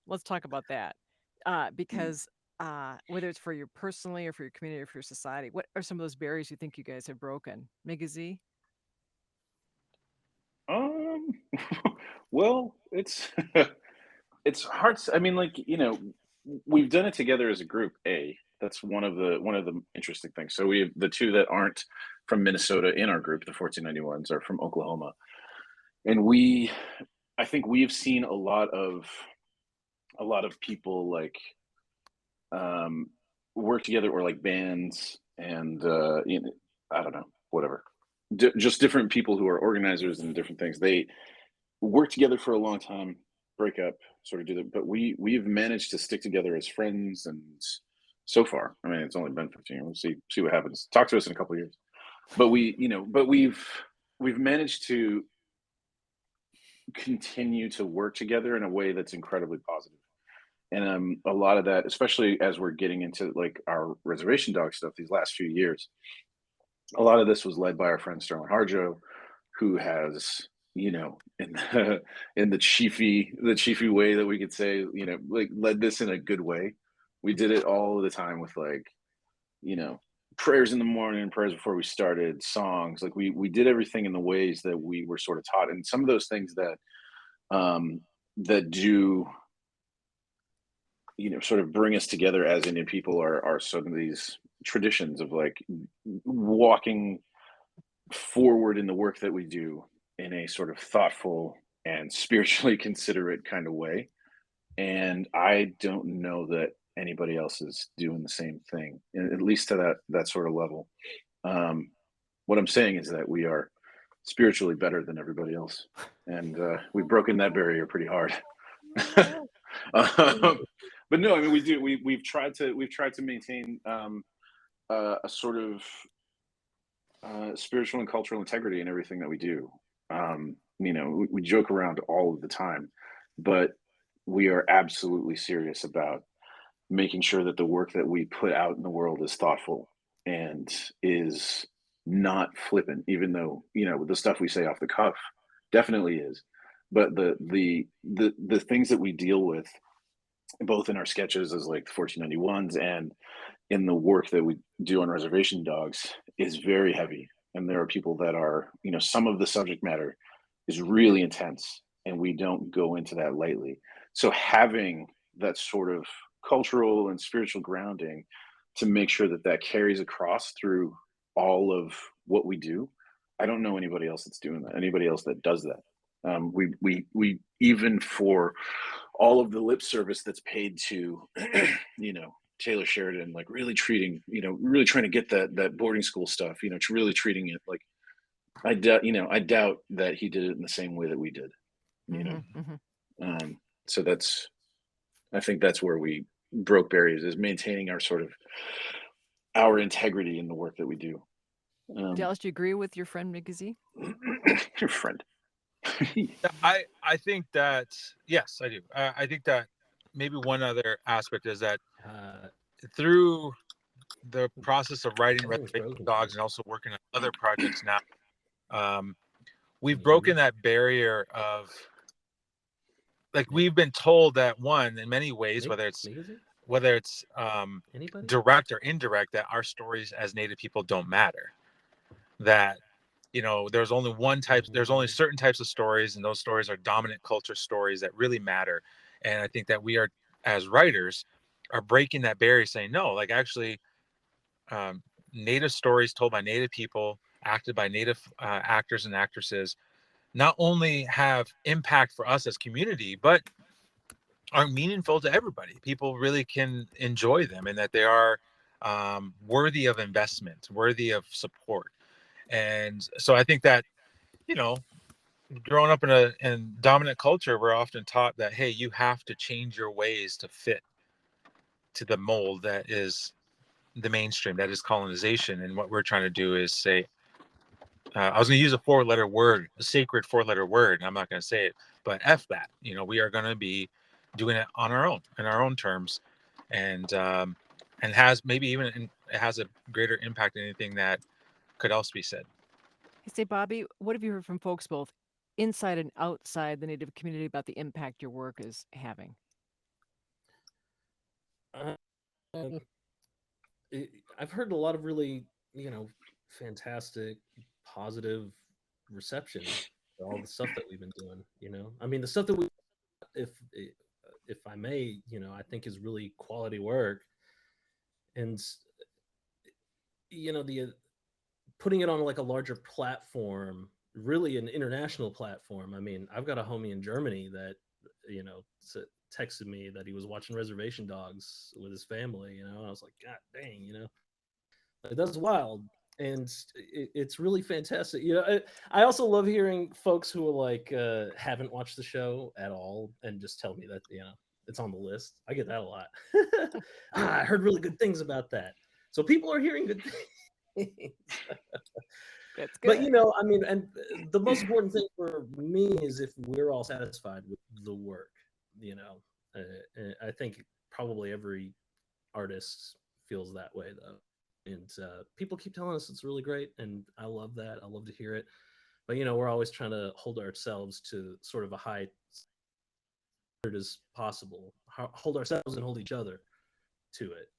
let's talk about that. Because whether it's for you personally or for your community or for your society, what are some of those barriers you think you guys have broken? Migizi? Um, well, it's it's hard. I mean, like, we've done it together as a group. That's one of the interesting things. So we have the two that aren't from Minnesota in our group. The 1491s are from Oklahoma, and I think we've seen a lot of people like um, work together, or like bands, and I don't know, whatever. Just different people who are organizers and different things. They work together for a long time, break up, sort of do that. But we've managed to stick together as friends, and so far, I mean, it's only been 15 years. We'll see what happens. Talk to us in a couple of years. But we've managed to continue to work together in a way that's incredibly positive. And a lot of that, especially as we're getting into like our reservation dog stuff these last few years, a lot of this was led by our friend Sterling Harjo, who has, in the chiefy way that we could say, like, led this in a good way. We did it all the time with, like, you know, prayers in the morning, prayers before we started, songs. Like, we did everything in the ways that we were sort of taught, and some of those things um that do, sort of bring us together as Indian people are some of these traditions of, like, walking forward in the work that we do in a sort of thoughtful and spiritually considerate kind of way. And I don't know that anybody else is doing the same thing, at least to that sort of level. Um, what I'm saying is that we are spiritually better than everybody else, and we've broken that barrier pretty hard. um, but no, I mean, we do. We've tried to maintain a sort of spiritual and cultural integrity in everything that we do. We joke around all of the time, but we are absolutely serious about making sure that the work that we put out in the world is thoughtful and is not flippant, even though, the stuff we say off the cuff definitely is. But the things that we deal with, both in our sketches as like the 1491s and in the work that we do on Reservation Dogs, is very heavy. And there are people that are, some of the subject matter is really intense, and we don't go into that lightly. So having that sort of cultural and spiritual grounding to make sure that that carries across through all of what we do, I don't know anybody else that's doing that. Anybody else that does that. We even for all of the lip service that's paid to, you know, Taylor Sheridan, like really treating, really trying to get that boarding school stuff, really treating it like, I doubt that he did it in the same way that we did, you know. Hmm. Hmm. So I think that's where we broke barriers, is maintaining our integrity in the work that we do. Um, Dallas, do you agree with your friend Migizi? your friend. Yeah, I think that yes, I do. I think that maybe one other aspect is that through the process of writing Reservation Dogs and also working on other projects now, um, we've broken that barrier of, like, we've been told that, one, in many ways, whether it's direct or indirect, that our stories as Native people don't matter. That, there's only certain types of stories, and those stories are dominant culture stories that really matter. And I think that we are, as writers, are breaking that barrier, saying no, like, actually, um, Native stories told by Native people, acted by Native actors and actresses, not only have impact for us as community, but are meaningful to everybody. People really can enjoy them, and that they are worthy of investment, worthy of support. And so I think that, you know, growing up in dominant culture, we're often taught that, hey, you have to change your ways to fit to the mold that is the mainstream, that is colonization. And what we're trying to do is say, I was going to use a four-letter word, a sacred four-letter word, and I'm not going to say it, but F that. We are going to be doing it on our own, in our own terms, and has maybe even it has a greater impact than anything that could else be said. Hey, say, Bobby, what have you heard from folks both inside and outside the Native community about the impact your work is having? I've heard a lot of really, fantastic, positive reception for all the stuff that we've been doing. I mean, the stuff that if if I may, I think is really quality work, and the putting it on like a larger platform, really an international platform. I mean, I've got a homie in Germany that texted me that he was watching Reservation Dogs with his family. I was like, God dang, like, that's wild. And it's really fantastic. I also love hearing folks who are like haven't watched the show at all and just tell me that it's on the list. I get that a lot. I heard really good things about that. So people are hearing good things. That's good. But I mean, and the most important thing for me is if we're all satisfied with the work. I think probably every artist feels that way though. And people keep telling us it's really great, and I love that. I love to hear it. But we're always trying to hold ourselves to sort of a high standard as possible. Hold ourselves and hold each other to it.